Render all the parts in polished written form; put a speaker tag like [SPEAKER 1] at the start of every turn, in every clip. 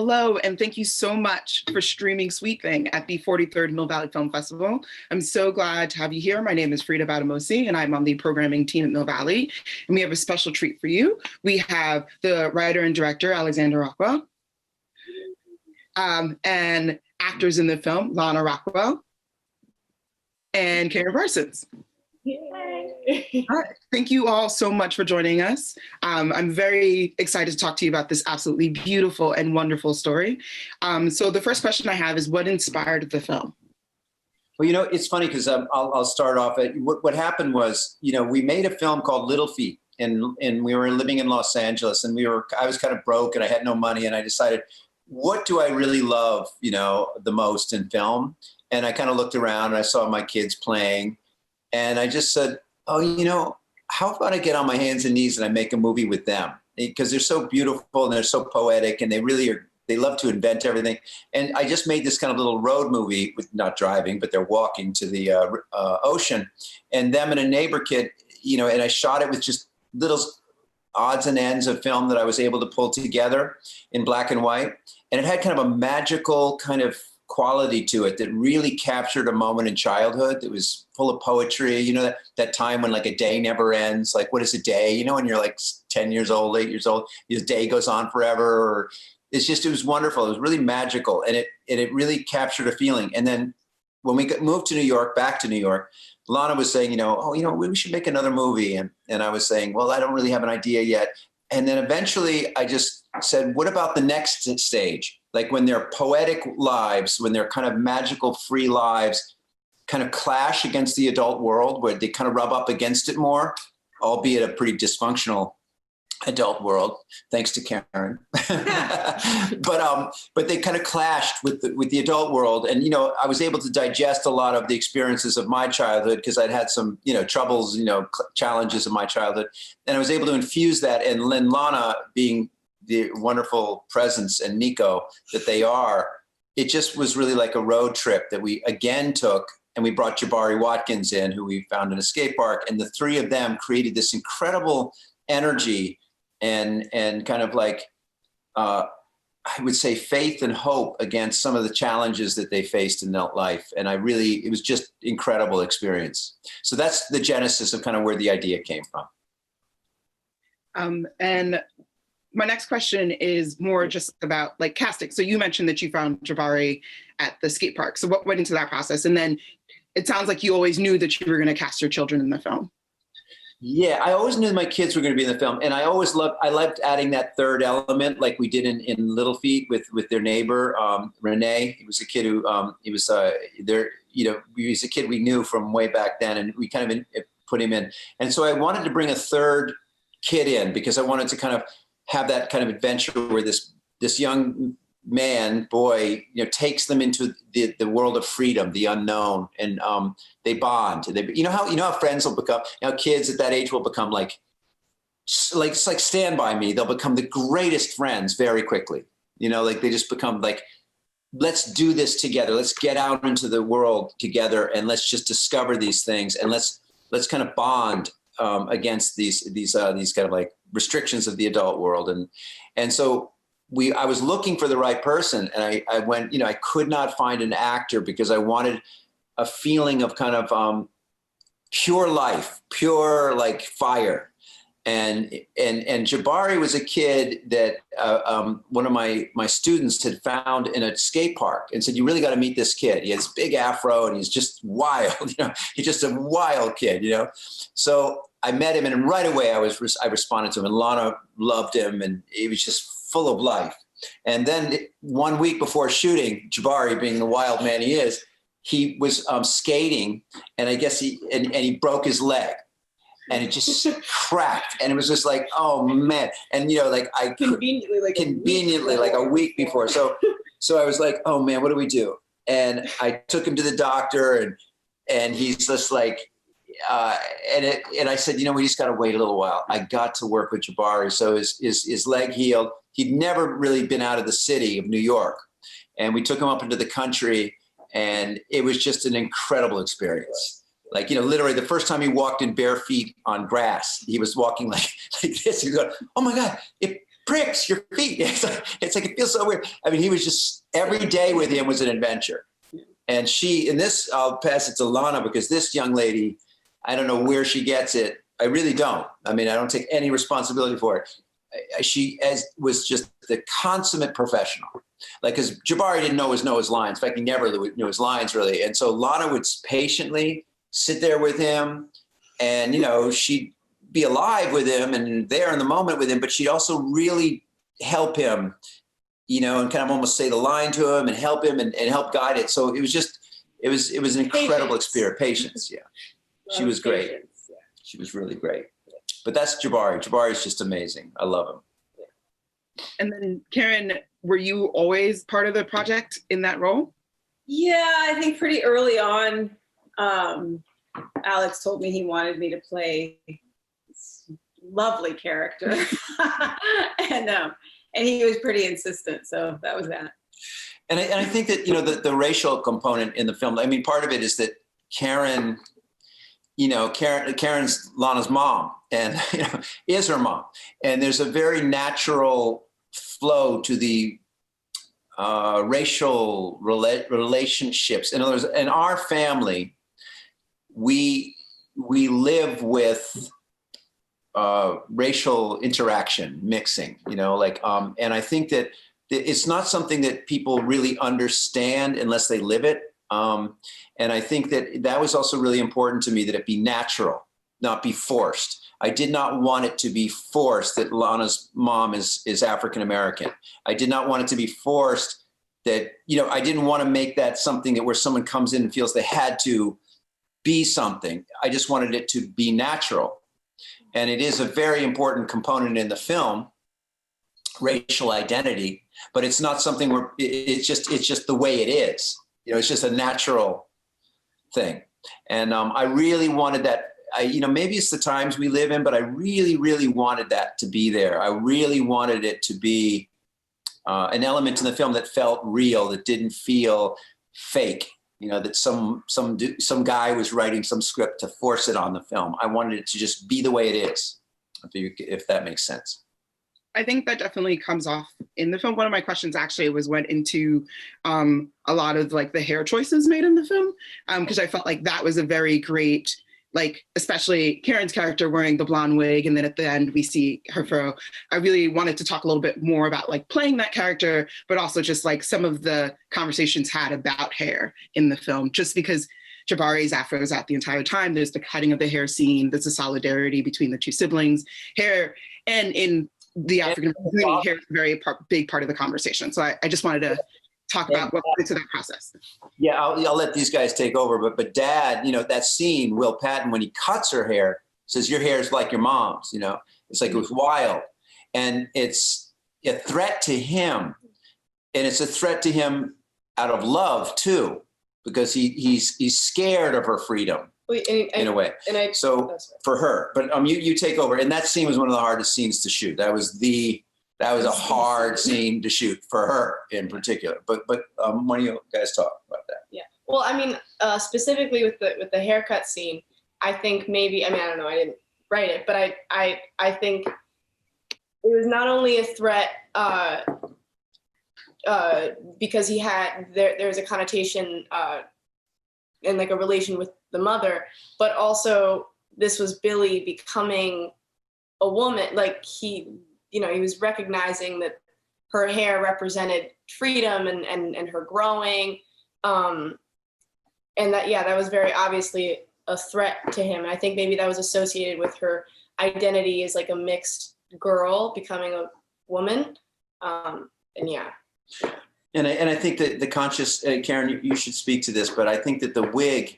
[SPEAKER 1] Hello, and thank you so much for streaming Sweet Thing at the 43rd Mill Valley Film Festival. I'm so glad to have you here. My name is Faridah Gbadamosi, and I'm on the programming team at Mill Valley. And we have a special treat for you. We have the writer and director, Alexandre Rockwell, and actors in the film, Lana Rockwell, and Karen Parsons. Thank you all so much for joining us. I'm very excited to talk to you about this absolutely beautiful and wonderful story. So the first question I have is, what inspired the film?
[SPEAKER 2] Well, it's funny because I'll start off. What happened was, we made a film called Little Feet, and we were living in Los Angeles, and I was kind of broke and I had no money, and I decided, what do I really love, the most in film? And I kind of looked around and I saw my kids playing. And I just said, oh, how about I get on my hands and knees and I make a movie with them? Because they're so beautiful and they're so poetic and they love to invent everything. And I just made this kind of little road movie with not driving, but they're walking to the ocean, and them and a neighbor kid, and I shot it with just little odds and ends of film that I was able to pull together in black and white. And it had kind of a magical kind of quality to it that really captured a moment in childhood that was full of poetry. That time when like a day never ends. Like, what is a day? When you're like 10 years old, 8 years old, your day goes on forever. It was wonderful. It was really magical. And it really captured a feeling. And then when we moved to New York, back to New York, Lana was saying, we should make another movie. And I was saying, well, I don't really have an idea yet. And then eventually I just said, what about the next stage? Like when their poetic lives, when their kind of magical, free lives kind of clash against the adult world, where they kind of rub up against it more, albeit a pretty dysfunctional adult world, thanks to Karen. But they kind of clashed with the adult world. And, I was able to digest a lot of the experiences of my childhood because I'd had some, troubles, challenges of my childhood. And I was able to infuse that. And Lana, being the wonderful presence, and Nico that they are, it just was really like a road trip that we again took, and we brought Jabari Watkins in, who we found in a skate park, and the three of them created this incredible energy and kind of like, I would say, faith and hope against some of the challenges that they faced in their life. And it was just incredible experience. So that's the genesis of kind of where the idea came from.
[SPEAKER 1] And my next question is more just about like casting. So you mentioned that you found Jabari at the skate park. So what went into that process? And then it sounds like you always knew that you were going to cast your children in the film.
[SPEAKER 2] Yeah, I always knew my kids were going to be in the film. And I loved adding that third element, like we did in Little Feet with their neighbor, Renee. He was a kid who, he was a kid we knew from way back then, and we kind of put him in. And so I wanted to bring a third kid in because I wanted to kind of have that kind of adventure where this young boy, takes them into the world of freedom, the unknown, and they bond. How friends will become. Kids at that age will become like it's like Stand By Me. They'll become the greatest friends very quickly. They just become like, let's do this together. Let's get out into the world together, and let's just discover these things, and let's kind of bond against these kind of like restrictions of the adult world. And so I was looking for the right person, and I went, I could not find an actor because I wanted a feeling of kind of pure life, pure like fire. And Jabari was a kid that one of my students had found in a skate park and said, you really got to meet this kid. He has big afro and he's just wild, he's just a wild kid, So I met him, and right away I responded to him, and Lana loved him, and he was just full of life. And then 1 week before shooting, Jabari, being the wild man he is, he was skating, and I guess he broke his leg. And it just cracked, and it was just like, oh man! And conveniently, like a week before. So I was like, oh man, what do we do? And I took him to the doctor, and he's just like, and I said, we just got to wait a little while. I got to work with Jabari, so his leg healed. He'd never really been out of the city of New York, and we took him up into the country, and it was just an incredible experience. Like, literally the first time he walked in bare feet on grass, he was walking like this. He was going, oh my God, pricks your feet. It's like, it feels so weird. I mean, he was just, every day with him was an adventure. And I'll pass it to Lana, because this young lady, I don't know where she gets it. I really don't. I mean, I don't take any responsibility for it. She was just the consummate professional. Like, because Jabari didn't know his lines. In fact, he never knew his lines, really. And so Lana would patiently sit there with him, and, she'd be alive with him and there in the moment with him, but she'd also really help him, and kind of almost say the line to him and help him and help guide it. So it was an incredible experience. Patience, yeah. She was great. Yeah. She was really great. But that's Jabari. Jabari's just amazing. I love him.
[SPEAKER 1] And then Karen, were you always part of the project in that role?
[SPEAKER 3] Yeah, I think pretty early on, Alex told me he wanted me to play this lovely character. And he was pretty insistent. So that was that.
[SPEAKER 2] And I think that, the racial component in the film, I mean, part of it is that Karen's Lana's mom, and is her mom. And there's a very natural flow to the racial relationships. In other words, in our family, we live with racial interaction, mixing, and I think that it's not something that people really understand unless they live it. And I think that was also really important to me, that it be natural, not be forced. I did not want it to be forced that Lana's mom is African-American. I did not want it to be forced that, I didn't want to make that something where someone comes in and feels they had to be something. I just wanted it to be natural. And it is a very important component in the film, racial identity, but it's not something where it's just the way it is. It's just a natural thing. And I really wanted that. Maybe it's the times we live in, but I really, really wanted that to be there. I really wanted it to be an element in the film that felt real, that didn't feel fake. That some guy was writing some script to force it on the film. I wanted it to just be the way it is, if that makes sense.
[SPEAKER 1] I think that definitely comes off in the film. One of my questions actually went into a lot of the hair choices made in the film, because I felt like that was a very great, especially Karen's character wearing the blonde wig, and then at the end we see her fro. I really wanted to talk a little bit more about playing that character, but also just some of the conversations had about hair in the film, just because Jabari's afro is out the entire time. There's the cutting of the hair scene. There's a solidarity between the two siblings. Hair, and in the African community, hair is a very big part of the conversation. So I just wanted to talk about what went into that process.
[SPEAKER 2] Yeah, I'll let these guys take over. But Dad, that scene, Will Patton, when he cuts her hair, says, "Your hair is like your mom's." It's like, it was wild. And it's a threat to him. And it's a threat to him out of love, too, because he's scared of her freedom. In a way. So for her, but you take over. And that scene was one of the hardest scenes to shoot. That was a hard scene to shoot for her in particular. But why don't you guys talk about that?
[SPEAKER 4] Yeah. Well, I mean, specifically with the haircut scene, I think maybe, I don't know, I didn't write it, but I think it was not only a threat because there's a connotation and a relation with the mother, but also this was Billie becoming a woman. He was recognizing that her hair represented freedom and her growing. And that was very obviously a threat to him. And I think maybe that was associated with her identity as a mixed girl becoming a woman. And
[SPEAKER 2] I think that the conscious, Karen, you should speak to this, but I think that the wig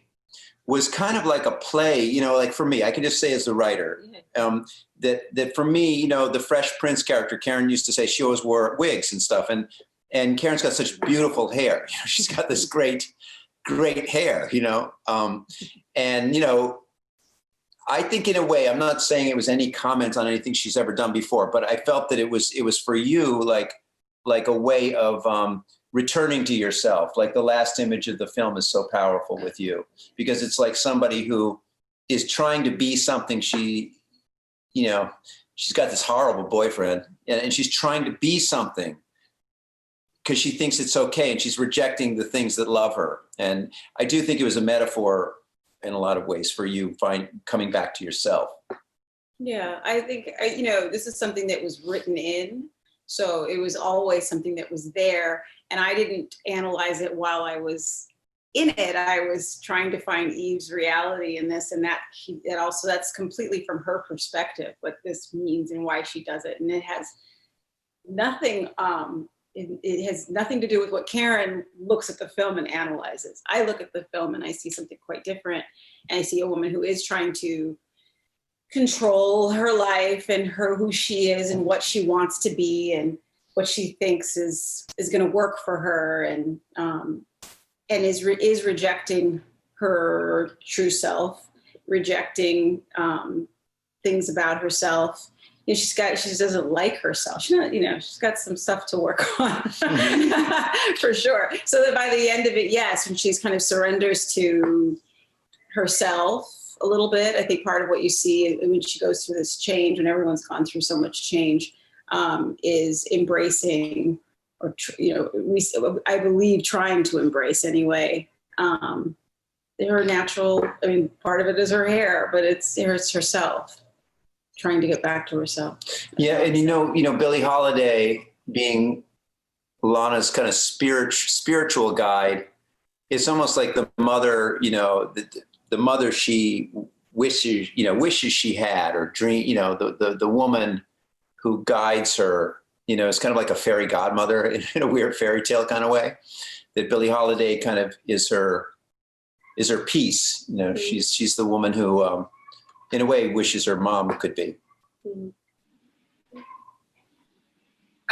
[SPEAKER 2] was kind of like a play, for me, I can just say as the writer, that for me, the Fresh Prince character, Karen used to say she always wore wigs and stuff. And Karen's got such beautiful hair. She's got this great hair, I think in a way, I'm not saying it was any comment on anything she's ever done before, but I felt that it was for you, like a way of returning to yourself. The last image of the film is so powerful with you, because it's like somebody who is trying to be something she, she's got this horrible boyfriend, and she's trying to be something because she thinks it's okay, and she's rejecting the things that love her. And I do think it was a metaphor in a lot of ways for you coming back to yourself.
[SPEAKER 3] Yeah, I think, this is something that was written in. So it was always something that was there. And I didn't analyze it while I was in it. I was trying to find Eve's reality in this, and that's completely from her perspective, what this means and why she does it. And it has nothing, it has nothing to do with what Karen looks at the film and analyzes. I look at the film and I see something quite different. And I see a woman who is trying to control her life and who she is and what she wants to be and what she thinks is going to work for her, and is rejecting her true self, rejecting things about herself. She just doesn't like herself. She's got some stuff to work on for sure. So that by the end of it, yes, when she's kind of surrenders to herself a little bit, I think part of what you see when she goes through this change, when everyone's gone through so much change, is embracing, or I believe trying to embrace anyway, her natural. I mean, part of it is her hair, but it's herself, trying to get back to herself.
[SPEAKER 2] Yeah, and Billie Holiday being Lana's kind of spiritual guide, it's almost like the mother, the mother she wishes she had, or dream, the woman who guides her, it's kind of like a fairy godmother in a weird fairy tale kind of way, that Billie Holiday kind of is her piece. She's the woman who, in a way, wishes her mom could be.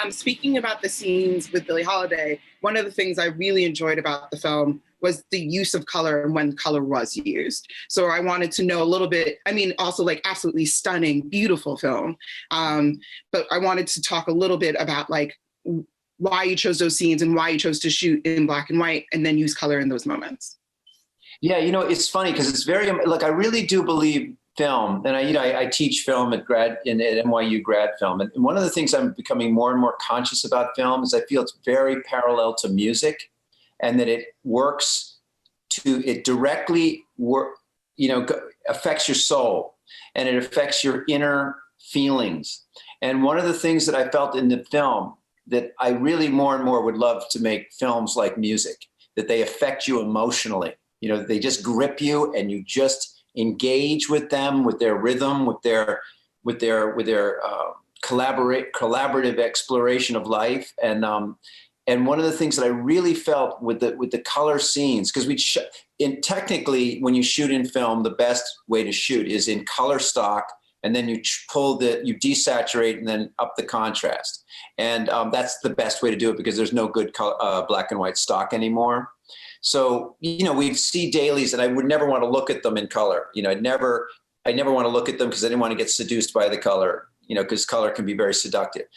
[SPEAKER 1] Speaking about the scenes with Billie Holiday, one of the things I really enjoyed about the film was the use of color and when color was used. So I wanted to know a little bit, also like absolutely stunning, beautiful film. But I wanted to talk a little bit about like why you chose those scenes and why you chose to shoot in black and white and then use color in those moments.
[SPEAKER 2] Yeah, it's funny because it's very, I really do believe film, and I teach film at NYU grad film. And one of the things I'm becoming more and more conscious about film is I feel it's very parallel to music, and that it directly affects your soul, and it affects your inner feelings. And one of the things that I felt in the film that I really more and more would love to make films like music, that they affect you emotionally. They just grip you and you just engage with them, with their rhythm, with their collaborative exploration of life. And one of the things that I really felt with the color scenes, because technically when you shoot in film, the best way to shoot is in color stock, and then you desaturate and then up the contrast. And that's the best way to do it because there's no good black and white stock anymore. So, we'd see dailies and I would never want to look at them in color. I never want to look at them because I didn't want to get seduced by the color, because color can be very seductive.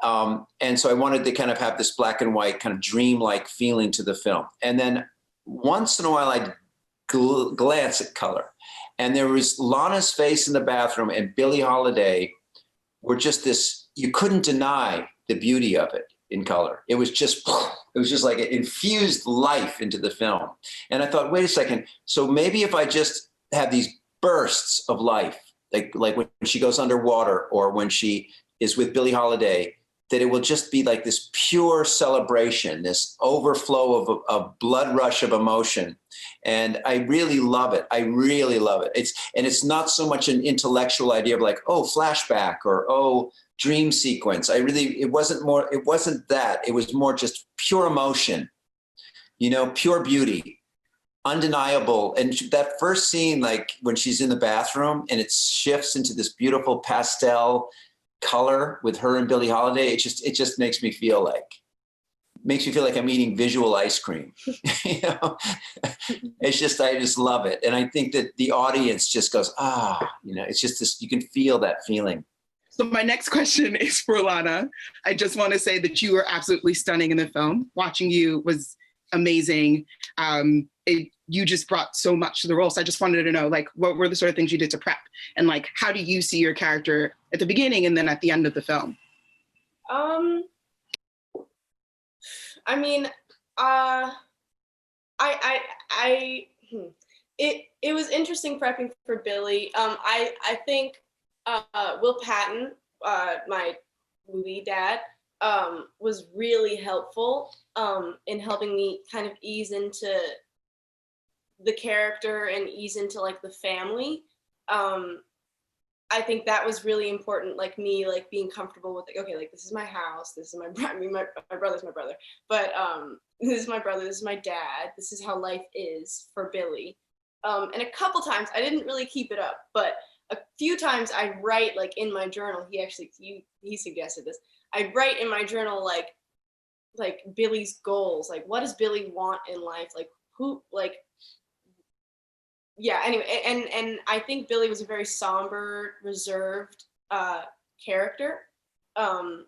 [SPEAKER 2] And so I wanted to kind of have this black and white kind of dreamlike feeling to the film. And then once in a while I'd glance at color, and there was Lana's face in the bathroom and Billie Holiday were just this, you couldn't deny the beauty of it in color. It was just like it infused life into the film. And I thought, wait a second. So maybe if I just have these bursts of life, like when she goes underwater or when she is with Billie Holiday, that it will just be like this pure celebration, this overflow of blood rush of emotion. And I really love it. I really love it. It's not so much an intellectual idea of like, oh, flashback or, oh, dream sequence. It wasn't that. It was more just pure emotion, pure beauty, undeniable. And that first scene, like when she's in the bathroom and it shifts into this beautiful pastel color with her and Billie Holiday, it just makes me feel like I'm eating visual ice cream. I just love it. And I think that the audience just goes, it's just this, you can feel that feeling.
[SPEAKER 1] So my next question is for Lana. I just want to say that you were absolutely stunning in the film. Watching you was amazing. You you just brought so much to the role. So I just wanted to know, like, what were the sort of things you did to prep? And like, how do you see your character at the beginning and then at the end of the film?
[SPEAKER 4] I mean, it was interesting prepping for Billie. I think Will Patton, my movie dad, was really helpful in helping me kind of ease into the character and ease into like the family. I think that was really important, like me, like being comfortable with, like, okay, like this is my house, this is my brother's my brother, but this is my brother, this is my dad, this is how life is for Billie. And a couple times I didn't really keep it up, but a few times I write like in my journal, he suggested this, I write in my journal like Billie's goals, like what does Billie want in life, like who, like, yeah, anyway, and I think Billie was a very somber, reserved character. And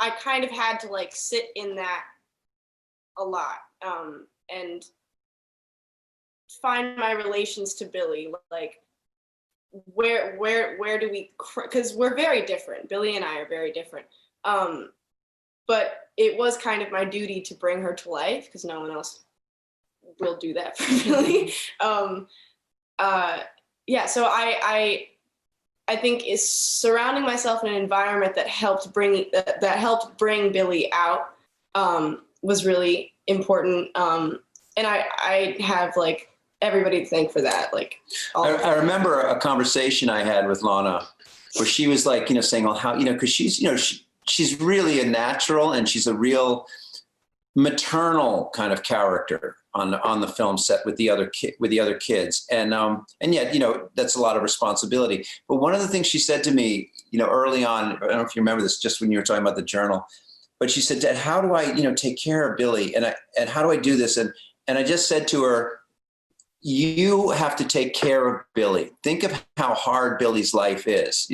[SPEAKER 4] I kind of had to like sit in that a lot and find my relations to Billie, like where do we, because we're very different. Billie and I are very different. But it was kind of my duty to bring her to life because no one else will do that for Billie. Yeah, so I think is surrounding myself in an environment that helped bring Billie out was really important. And I have like everybody to thank for that. Like,
[SPEAKER 2] I remember a conversation I had with Lana where she was like, saying, well, how, because she's, she's really a natural and she's a real maternal kind of character on the film set with the other kids, and yet that's a lot of responsibility. But one of the things she said to me, early on, I don't know if you remember this, just when you were talking about the journal, but she said, Dad, how do I take care of Billie, and how do I do this? And I just said to her, you have to take care of Billie. Think of how hard Billie's life is.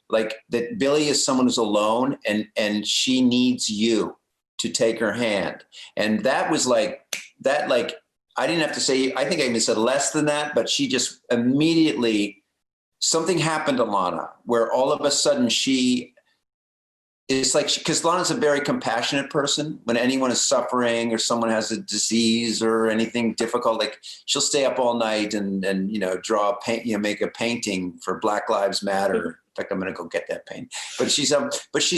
[SPEAKER 2] Like that Billie is someone who's alone, and she needs you to take her hand. And that was like, I didn't have to say, I think I even said less than that, but she just immediately, something happened to Lana where all of a sudden it's like, because Lana's a very compassionate person. When anyone is suffering or someone has a disease or anything difficult, like she'll stay up all night and draw a paint, make a painting for Black Lives Matter. In fact, I'm going to go get that paint. But she's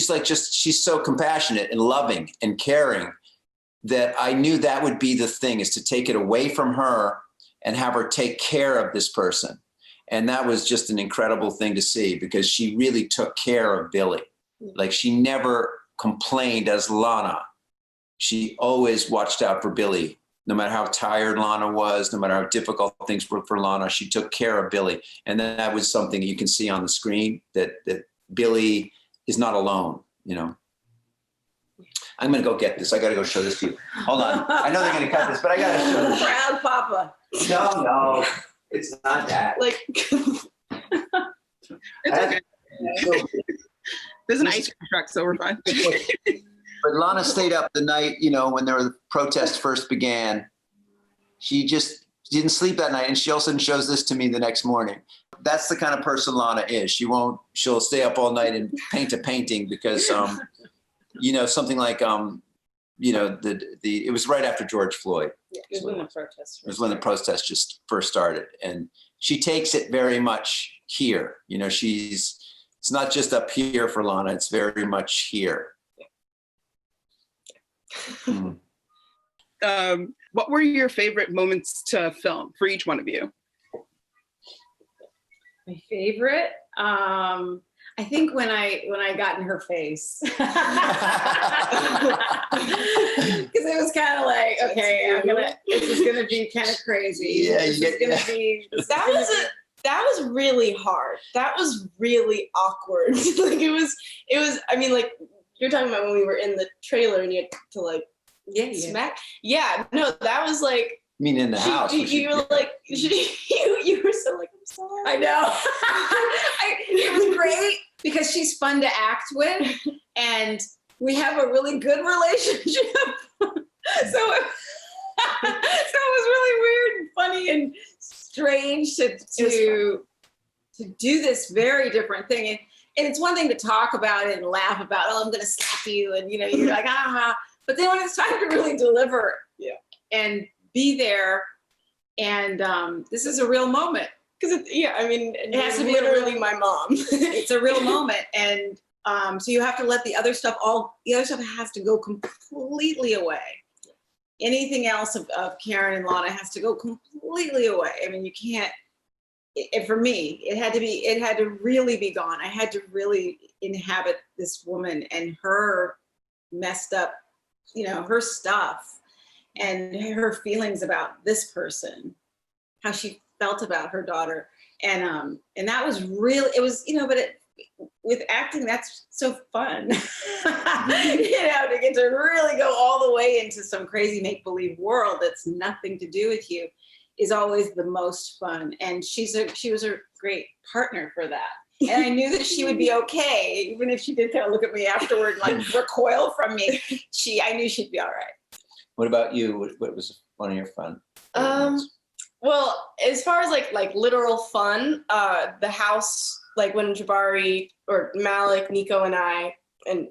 [SPEAKER 2] like, she's so compassionate and loving and caring that I knew that would be the thing, is to take it away from her and have her take care of this person. And that was just an incredible thing to see, because she really took care of Billie. Like, she never complained as Lana. She always watched out for Billie. No matter how tired Lana was, no matter how difficult things were for Lana, she took care of Billie. And then that was something you can see on the screen, that Billie is not alone, I'm going to go get this. I got to go show this to you. Hold on. I know they're going to cut this, but I got to show this.
[SPEAKER 3] Proud Papa.
[SPEAKER 2] No, it's not that.
[SPEAKER 4] like,
[SPEAKER 1] It's okay. There's an ice cream truck, so we're fine.
[SPEAKER 2] But Lana stayed up the night, when the protests first began. She just didn't sleep that night. And she all of a sudden shows this to me the next morning. That's the kind of person Lana is. She'll stay up all night and paint a painting because, something like, it was right after George Floyd.
[SPEAKER 3] Yeah, it was when the protests.
[SPEAKER 2] It was when the protests just first started. And she takes it very much here. It's not just up here for Lana, it's very much here.
[SPEAKER 1] What were your favorite moments to film for each one of you?
[SPEAKER 3] My favorite? I think when I got in her face, because it was kind of like, okay, this is gonna be kind of crazy.
[SPEAKER 2] Yeah,
[SPEAKER 4] that was really hard. That was really awkward. Like it was, I mean, like you're talking about when we were in the trailer and you had to like smack. Yeah, no, that was like,
[SPEAKER 2] I mean, in the house.
[SPEAKER 4] You were like, you were so like, I'm sorry.
[SPEAKER 3] I know. It was great because she's fun to act with and we have a really good relationship. So strange to do this very different thing. And it's one thing to talk about it and laugh about, oh, I'm going to slap you. And, you know, you're like, ah. But then when it's time to really deliver and be there, and this is a real moment.
[SPEAKER 4] Because it has to be
[SPEAKER 3] literally
[SPEAKER 4] my mom.
[SPEAKER 3] It's a real moment. And so you have to let the other stuff has to go completely away. Anything else of Karen and Lana has to go completely away. I mean, you can't, for me, it had to really be gone. I had to really inhabit this woman and her messed up, you know, her stuff and her feelings about this person, how she felt about her daughter. And that was really, it was, you know, with acting, that's so fun, you know, to get to really go all the way into some crazy make-believe world that's nothing to do with you is always the most fun. And she was a great partner for that. And I knew that she would be okay, even if she did kind of look at me afterward, like recoil from me. I knew she'd be all right.
[SPEAKER 2] What about you? What was one of your fun?
[SPEAKER 4] Well, as far as like literal fun, the house, like when Jabari or Malik, Nico, and I,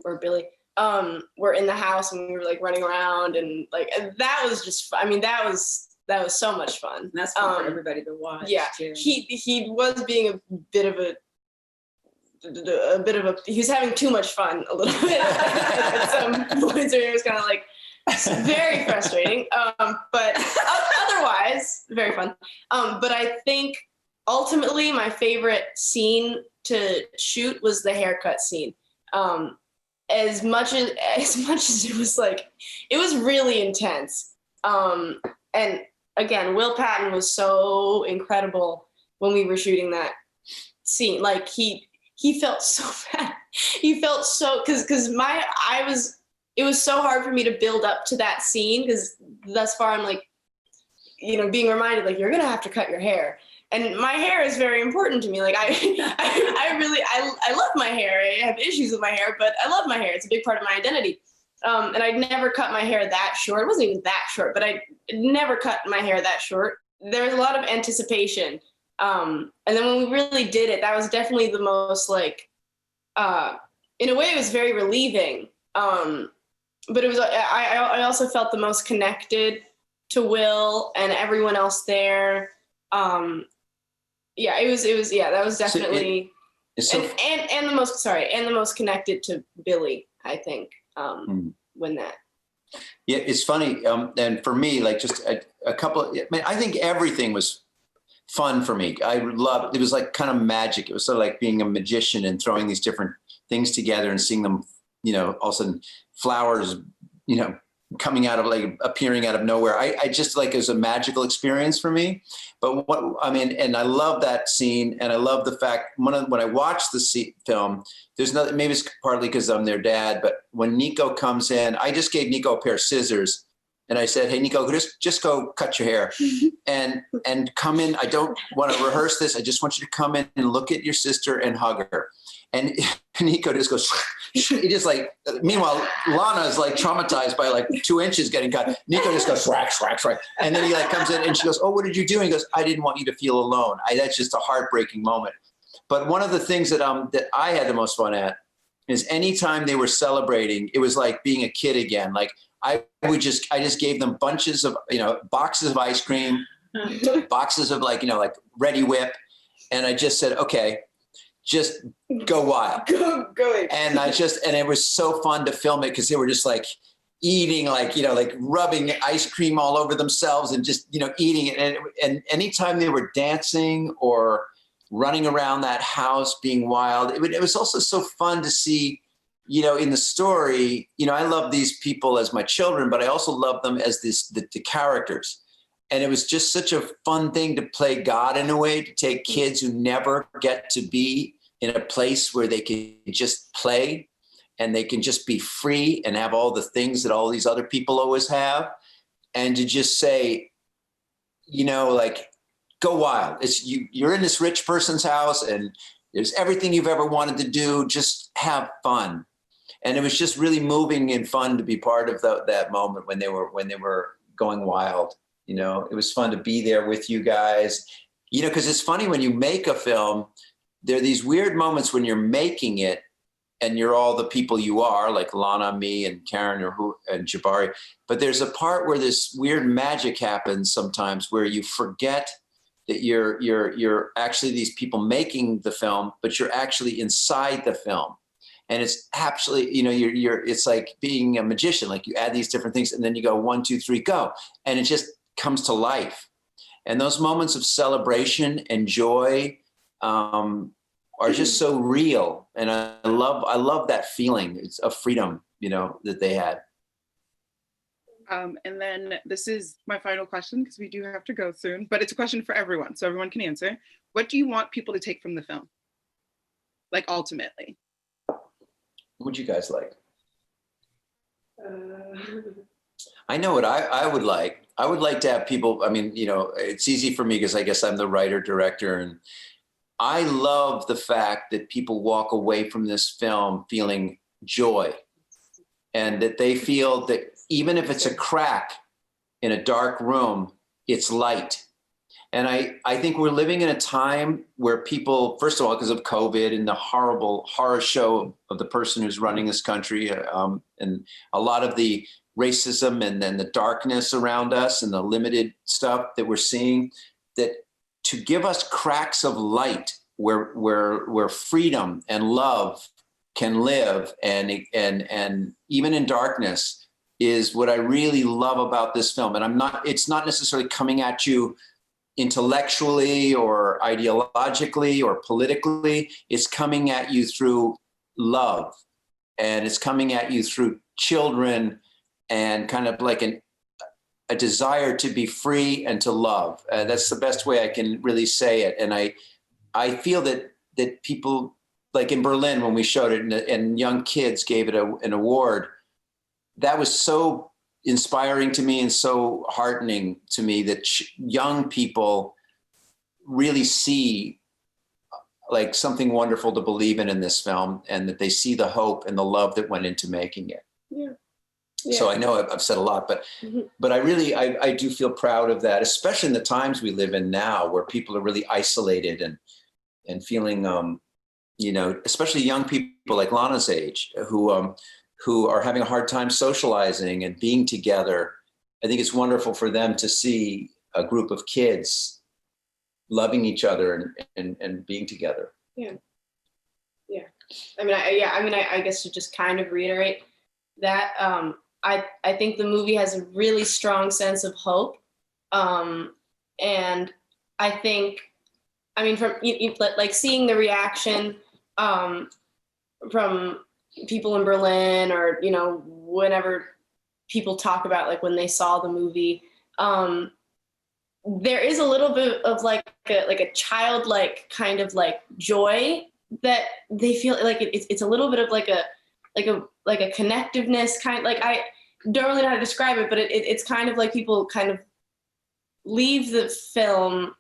[SPEAKER 4] or Billy, were in the house and we were like running around and like that was just. I mean, that was so much fun.
[SPEAKER 3] And that's fun for everybody to watch.
[SPEAKER 4] Yeah,
[SPEAKER 3] too.
[SPEAKER 4] He was being a bit of a. He was having too much fun a little bit at some points where it was kind of like very frustrating, but otherwise very fun. But I think ultimately my favorite scene to shoot was the haircut scene. As much as it was like, it was really intense. And again, Will Patton was so incredible when we were shooting that scene. Like he felt so bad. He felt so, because it was so hard for me to build up to that scene because thus far I'm like, you know, being reminded like, you're going to have to cut your hair. And my hair is very important to me. Like I love my hair. I have issues with my hair, but I love my hair. It's a big part of my identity. And I'd never cut my hair that short. It wasn't even that short, but I never cut my hair that short. There was a lot of anticipation. And then when we really did it, that was definitely the most like, in a way it was very relieving. But it was, I also felt the most connected to Will and everyone else there. That was definitely, and the most connected to Billy, I think, when that.
[SPEAKER 2] Yeah, it's funny. And for me, like just a couple, I think everything was fun for me. I loved, it was like kind of magic. It was sort of like being a magician and throwing these different things together and seeing them, you know, all of a sudden flowers, you know, coming out of like appearing out of nowhere. I just like, it was a magical experience for me. But and I love that scene. And I love the fact when I watched the film, there's nothing, maybe it's partly because I'm their dad, but when Nico comes in, I just gave Nico a pair of scissors and I said, hey, Nico, just go cut your hair and come in. I don't want to rehearse this. I just want you to come in and look at your sister and hug her. And Nico just goes, he just like, meanwhile, Lana is like traumatized by like 2 inches getting cut. Nico just goes, swag, swag, swag. And then he like comes in and she goes, oh, what did you do? And he goes, I didn't want you to feel alone. That's just a heartbreaking moment. But one of the things that I had the most fun at is anytime they were celebrating, it was like being a kid again. Like I just gave them bunches of, you know, boxes of ice cream, boxes of like, you know, like Ready Whip. And I just said, okay, just go wild.
[SPEAKER 3] Go.
[SPEAKER 2] And it was so fun to film it because they were just like eating, like, you know, like rubbing ice cream all over themselves and just, you know, eating it. And anytime they were dancing or running around that house being wild, it was also so fun to see, you know, in the story, you know, I love these people as my children, but I also love them as the characters. And it was just such a fun thing to play God in a way, to take kids who never get to be in a place where they can just play and they can just be free and have all the things that all these other people always have. And to just say, you know, like, go wild. You're in this rich person's house and there's everything you've ever wanted to do. Just have fun. And it was just really moving and fun to be part of that moment when they were going wild. You know, it was fun to be there with you guys. You know, because it's funny when you make a film, there are these weird moments when you're making it and you're all the people you are, like Lana, me, and Karen, and Jabari. But there's a part where this weird magic happens sometimes where you forget that you're actually these people making the film, but you're actually inside the film. And it's actually, you know, it's like being a magician, like you add these different things and then you go 1, 2, 3, go. And it just comes to life. And those moments of celebration and joy are just so real. And I love that feeling of freedom, you know, that they had.
[SPEAKER 1] And then this is my final question because we do have to go soon, but it's a question for everyone, so everyone can answer. What do you want people to take from the film? Like ultimately.
[SPEAKER 2] What would you guys like? I know what I would like. I would like to have people, I mean, you know, it's easy for me because I guess I'm the writer, director, and I love the fact that people walk away from this film feeling joy and that they feel that even if it's a crack in a dark room, it's light. And I think we're living in a time where people, first of all, because of COVID and the horrible horror show of the person who's running this country, and a lot of the racism and then the darkness around us and the limited stuff that we're seeing, that to give us cracks of light where freedom and love can live and even in darkness is what I really love about this film. And it's not necessarily coming at you intellectually or ideologically or politically. It's coming at you through love, and it's coming at you through children and kind of like a desire to be free and to love. That's the best way I can really say it. And I feel that people, like in Berlin when we showed it and young kids gave it an award, that was so inspiring to me and so heartening to me that young people really see like something wonderful to believe in this film, and that they see the hope and the love that went into making it.
[SPEAKER 4] Yeah.
[SPEAKER 2] So I know I've said a lot, but I do feel proud of that, especially in the times we live in now where people are really isolated and feeling, you know, especially young people like Lana's age who are having a hard time socializing and being together. I think it's wonderful for them to see a group of kids loving each other and being together.
[SPEAKER 4] Yeah. Yeah. I guess to just kind of reiterate that, I think the movie has a really strong sense of hope. And I think, I mean, from like seeing the reaction from people in Berlin, or, you know, whenever people talk about like when they saw the movie, there is a little bit of like a childlike kind of like joy that they feel like it's a little bit of like a connectiveness kind. Like I don't really know how to describe it, but it's kind of like people kind of leave the film,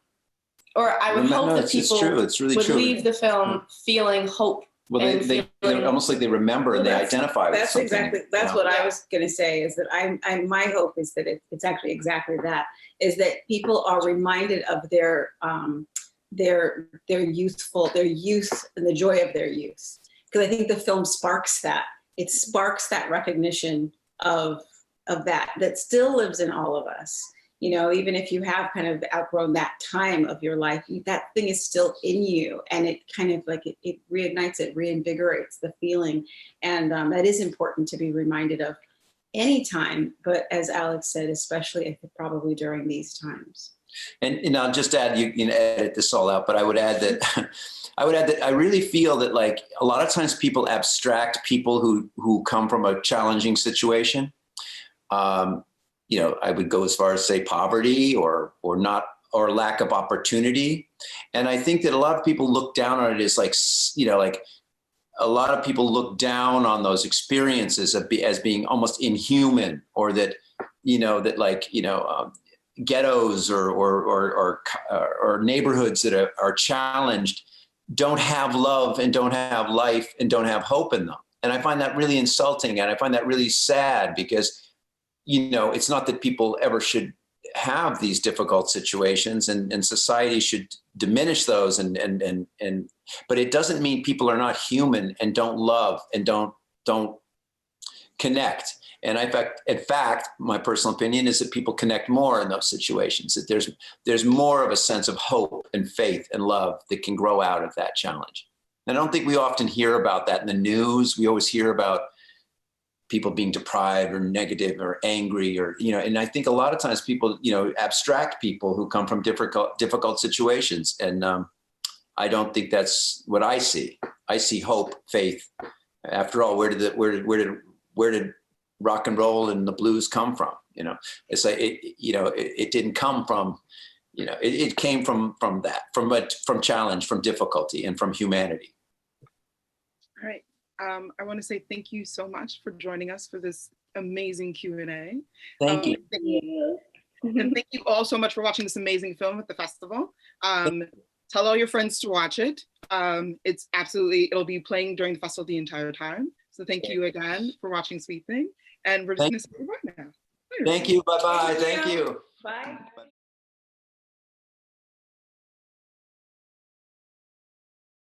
[SPEAKER 4] or I would hope that people would leave the film feeling hope.
[SPEAKER 2] Well, they're almost like they remember and they identify with something.
[SPEAKER 3] That's what I was going to say, is that my hope is that it's actually exactly that, is that people are reminded of their youth and the joy of their youth. Because I think the film sparks that. It sparks that recognition of that still lives in all of us. You know, even if you have kind of outgrown that time of your life, that thing is still in you, and it kind of like it reignites, it reinvigorates the feeling. And that is important to be reminded of anytime, but as Alex said, especially I think probably during these times.
[SPEAKER 2] And I'll just add, you can edit this all out, but I would add that I really feel that like a lot of times people abstract people who come from a challenging situation. You know, I would go as far as say poverty or lack of opportunity. And I think that a lot of people look down on it as like, you know, like a lot of people look down on those experiences as being almost inhuman, or that, you know, that like, you know, ghettos or neighborhoods that are challenged don't have love and don't have life and don't have hope in them. And I find that really insulting, and I find that really sad, because, you know, it's not that people ever should have these difficult situations, and society should diminish those, but it doesn't mean people are not human and don't love and don't connect. And in fact, my personal opinion is that people connect more in those situations, that there's more of a sense of hope and faith and love that can grow out of that challenge. And I don't think we often hear about that in the news. We always hear about people being deprived or negative or angry, or, and I think a lot of times people, abstract people who come from difficult situations. And I don't think that's what I see. I see hope, faith. After all, where did rock and roll and the blues come from? It's like, it didn't come from, it came from that, from challenge, from difficulty, and from humanity.
[SPEAKER 1] All right. I want to say thank you so much for joining us for this amazing Q&A.
[SPEAKER 2] Thank you.
[SPEAKER 1] And thank you all so much for watching this amazing film at the festival. Tell all your friends to watch it. It'll be playing during the festival the entire time. So thank you again for watching Sweet Thing. And we're just going to say goodbye now. Later.
[SPEAKER 2] Thank you. Bye-bye. Thank you.
[SPEAKER 3] Bye.